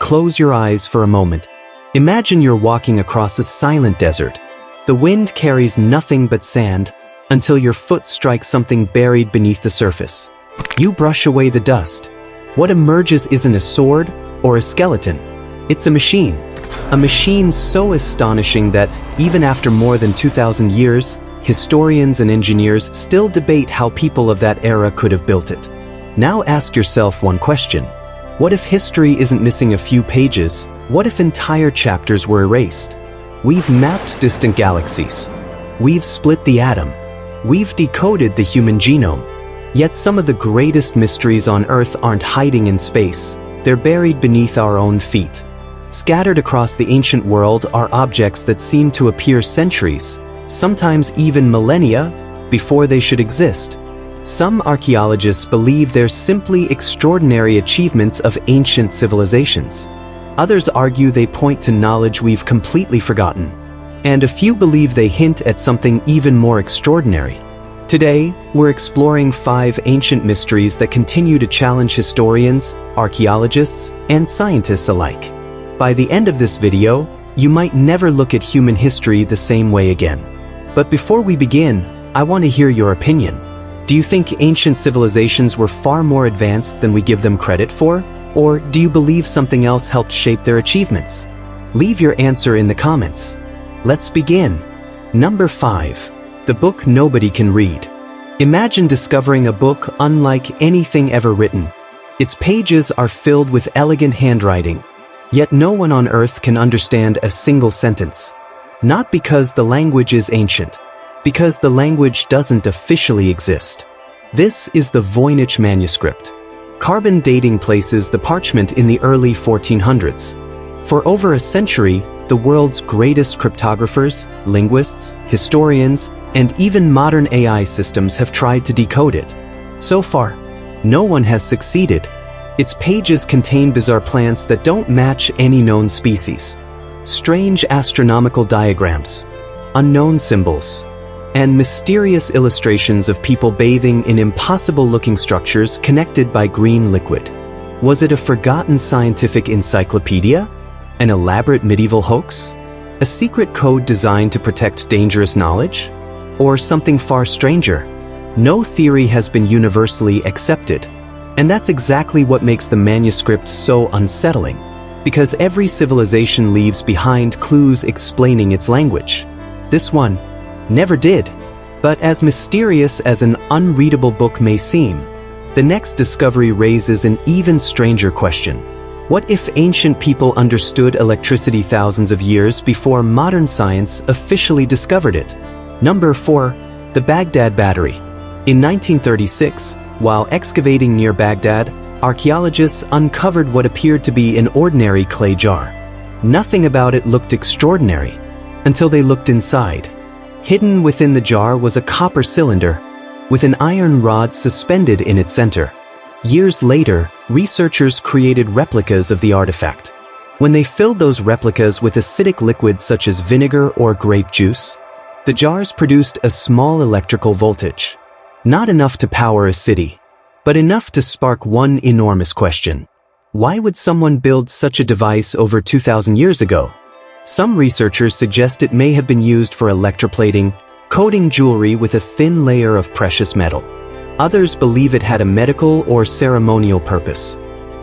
Close your eyes for a moment. Imagine you're walking across a silent desert. The wind carries nothing but sand until your foot strikes something buried beneath the surface. You brush away the dust. What emerges isn't a sword or a skeleton. It's a machine. A machine so astonishing that, even after more than 2,000 years, historians and engineers still debate how people of that era could have built it. Now ask yourself one question. What if history isn't missing a few pages? What if entire chapters were erased? We've mapped distant galaxies. We've split the atom. We've decoded the human genome. Yet some of the greatest mysteries on Earth aren't hiding in space. They're buried beneath our own feet. Scattered across the ancient world are objects that seem to appear centuries, sometimes even millennia, before they should exist. Some archaeologists believe they're simply extraordinary achievements of ancient civilizations. Others argue they point to knowledge we've completely forgotten. And a few believe they hint at something even more extraordinary. Today, we're exploring 5 ancient mysteries that continue to challenge historians, archaeologists, and scientists alike. By the end of this video, you might never look at human history the same way again. But before we begin, I want to hear your opinion. Do you think ancient civilizations were far more advanced than we give them credit for? Or do you believe something else helped shape their achievements? Leave your answer in the comments. Let's begin. Number 5. The book nobody can read. Imagine discovering a book unlike anything ever written. Its pages are filled with elegant handwriting, yet no one on Earth can understand a single sentence. Not because the language is ancient, because the language doesn't officially exist. This is the Voynich Manuscript. Carbon dating places the parchment in the early 1400s. For over a century, the world's greatest cryptographers, linguists, historians, and even modern AI systems have tried to decode it. So far, no one has succeeded. Its pages contain bizarre plants that don't match any known species, strange astronomical diagrams, unknown symbols, and mysterious illustrations of people bathing in impossible-looking structures connected by green liquid. Was it a forgotten scientific encyclopedia? An elaborate medieval hoax? A secret code designed to protect dangerous knowledge? Or something far stranger? No theory has been universally accepted. And that's exactly what makes the manuscript so unsettling, because every civilization leaves behind clues explaining its language. This one never did. But as mysterious as an unreadable book may seem, the next discovery raises an even stranger question. What if ancient people understood electricity thousands of years before modern science officially discovered it? Number 4. The Baghdad Battery. In 1936, while excavating near Baghdad, archaeologists uncovered what appeared to be an ordinary clay jar. Nothing about it looked extraordinary, until they looked inside. Hidden within the jar was a copper cylinder, with an iron rod suspended in its center. Years later, researchers created replicas of the artifact. When they filled those replicas with acidic liquids such as vinegar or grape juice, the jars produced a small electrical voltage. Not enough to power a city, but enough to spark one enormous question. Why would someone build such a device over 2,000 years ago? Some researchers suggest it may have been used for electroplating, coating jewelry with a thin layer of precious metal. Others believe it had a medical or ceremonial purpose.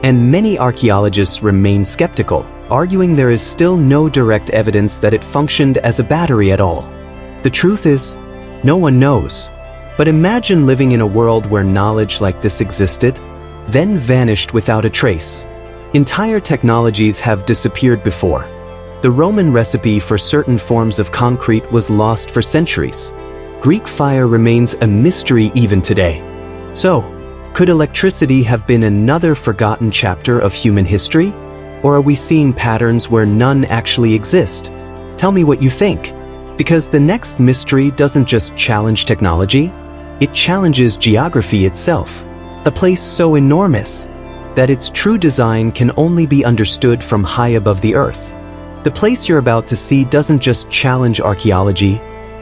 And many archaeologists remain skeptical, arguing there is still no direct evidence that it functioned as a battery at all. The truth is, no one knows. But imagine living in a world where knowledge like this existed, then vanished without a trace. Entire technologies have disappeared before. The Roman recipe for certain forms of concrete was lost for centuries. Greek fire remains a mystery even today. So, could electricity have been another forgotten chapter of human history? Or are we seeing patterns where none actually exist? Tell me what you think. Because the next mystery doesn't just challenge technology, it challenges geography itself. A place so enormous that its true design can only be understood from high above the earth. The place you're about to see doesn't just challenge archaeology,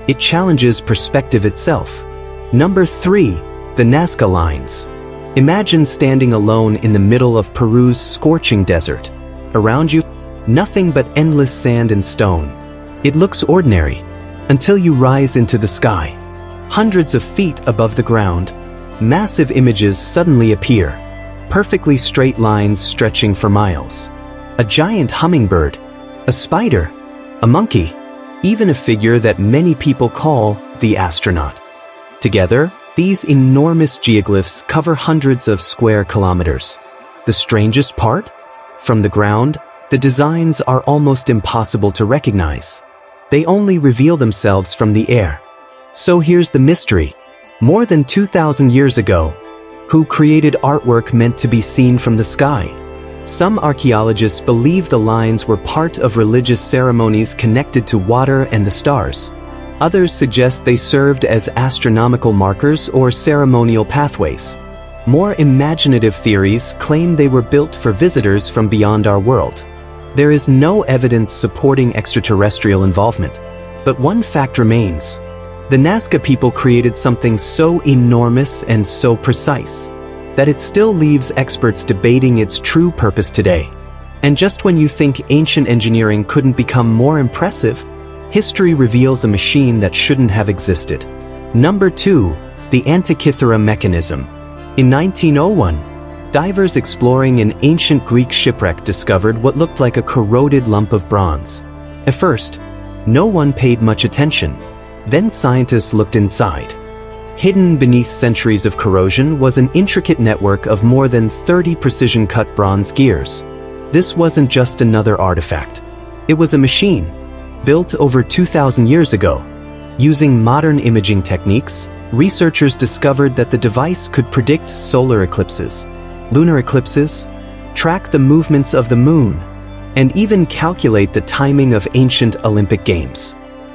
it challenges perspective itself. Number 3. The Nazca Lines. Imagine standing alone in the middle of Peru's scorching desert. Around you, nothing but endless sand and stone. It looks ordinary, until you rise into the sky. Hundreds of feet above the ground, massive images suddenly appear, perfectly straight lines stretching for miles. A giant hummingbird, a spider, a monkey, even a figure that many people call the astronaut. Together, these enormous geoglyphs cover hundreds of square kilometers. The strangest part? From the ground, the designs are almost impossible to recognize. They only reveal themselves from the air. So here's the mystery. More than 2,000 years ago, who created artwork meant to be seen from the sky? Some archaeologists believe the lines were part of religious ceremonies connected to water and the stars. Others suggest they served as astronomical markers or ceremonial pathways. More imaginative theories claim they were built for visitors from beyond our world. There is no evidence supporting extraterrestrial involvement. But one fact remains. The Nazca people created something so enormous and so precise that it still leaves experts debating its true purpose today. And just when you think ancient engineering couldn't become more impressive, history reveals a machine that shouldn't have existed. Number 2, the Antikythera Mechanism. In 1901, divers exploring an ancient Greek shipwreck discovered what looked like a corroded lump of bronze. At first, no one paid much attention. Then scientists looked inside. Hidden beneath centuries of corrosion was an intricate network of more than 30 precision-cut bronze gears. This wasn't just another artifact. It was a machine, built over 2,000 years ago. Using modern imaging techniques, researchers discovered that the device could predict solar eclipses, lunar eclipses, track the movements of the moon, and even calculate the timing of ancient Olympic Games.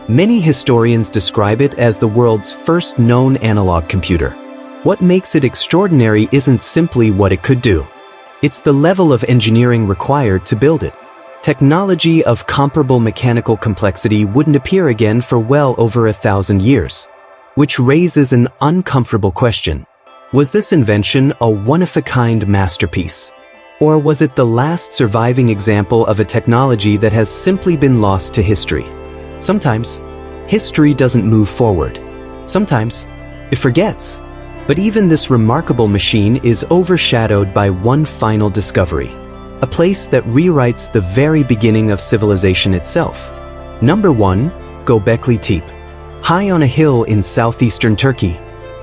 Many historians describe it as the world's first known analog computer. What makes it extraordinary isn't simply what it could do. It's the level of engineering required to build it. Technology of comparable mechanical complexity wouldn't appear again for well over 1,000 years. Which raises an uncomfortable question. Was this invention a one-of-a-kind masterpiece? Or was it the last surviving example of a technology that has simply been lost to history? Sometimes, history doesn't move forward. Sometimes, it forgets. But even this remarkable machine is overshadowed by one final discovery. A place that rewrites the very beginning of civilization itself. Number 1, Göbekli Tepe. High on a hill in southeastern Turkey,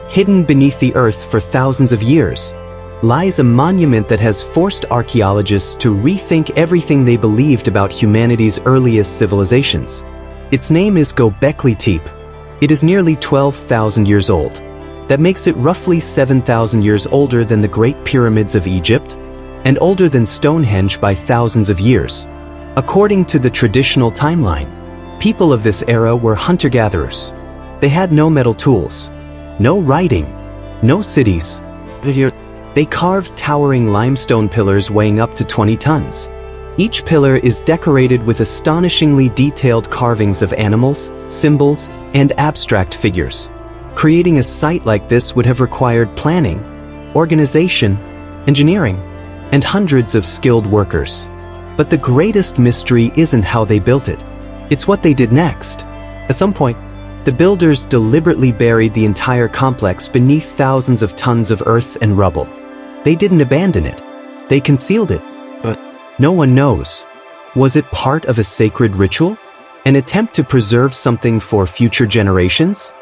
hidden beneath the earth for thousands of years, lies a monument that has forced archaeologists to rethink everything they believed about humanity's earliest civilizations. Its name is Göbekli Tepe. It is nearly 12,000 years old. That makes it roughly 7,000 years older than the Great Pyramids of Egypt, and older than Stonehenge by thousands of years. According to the traditional timeline, people of this era were hunter-gatherers. They had no metal tools, no writing, no cities. They carved towering limestone pillars weighing up to 20 tons. Each pillar is decorated with astonishingly detailed carvings of animals, symbols, and abstract figures. Creating a site like this would have required planning, organization, engineering, and hundreds of skilled workers. But the greatest mystery isn't how they built it. It's what they did next. At some point, the builders deliberately buried the entire complex beneath thousands of tons of earth and rubble. They didn't abandon it. They concealed it. But no one knows. Was it part of a sacred ritual? An attempt to preserve something for future generations?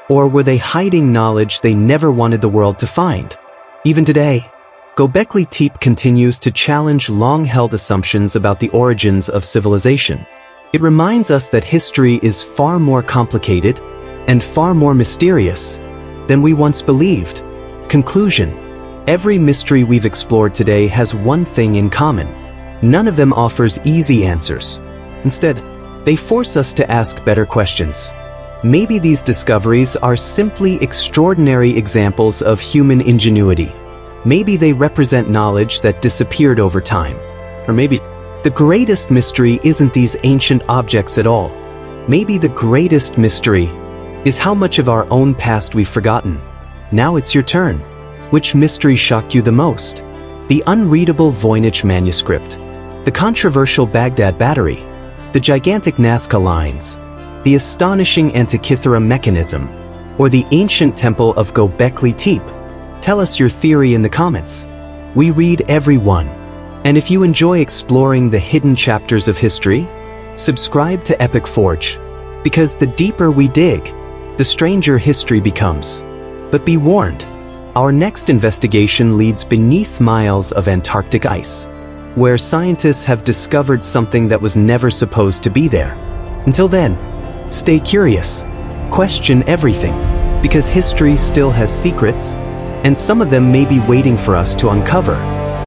Or were they hiding knowledge they never wanted the world to find? Even today, Göbekli Tepe continues to challenge long-held assumptions about the origins of civilization. It reminds us that history is far more complicated and far more mysterious than we once believed. Conclusion: every mystery we've explored today has one thing in common. None of them offers easy answers. Instead, they force us to ask better questions. Maybe these discoveries are simply extraordinary examples of human ingenuity. Maybe they represent knowledge that disappeared over time. Or maybe the greatest mystery isn't these ancient objects at all. Maybe the greatest mystery is how much of our own past we've forgotten. Now it's your turn. Which mystery shocked you the most? The unreadable Voynich Manuscript, the controversial Baghdad Battery, the gigantic Nazca Lines, the astonishing Antikythera Mechanism, or the ancient temple of Göbekli Tepe? Tell us your theory in the comments. We read every one. And if you enjoy exploring the hidden chapters of history, subscribe to Epic Forge, because the deeper we dig, the stranger history becomes. But be warned, our next investigation leads beneath miles of Antarctic ice, where scientists have discovered something that was never supposed to be there. Until then, stay curious, question everything, because history still has secrets, and some of them may be waiting for us to uncover.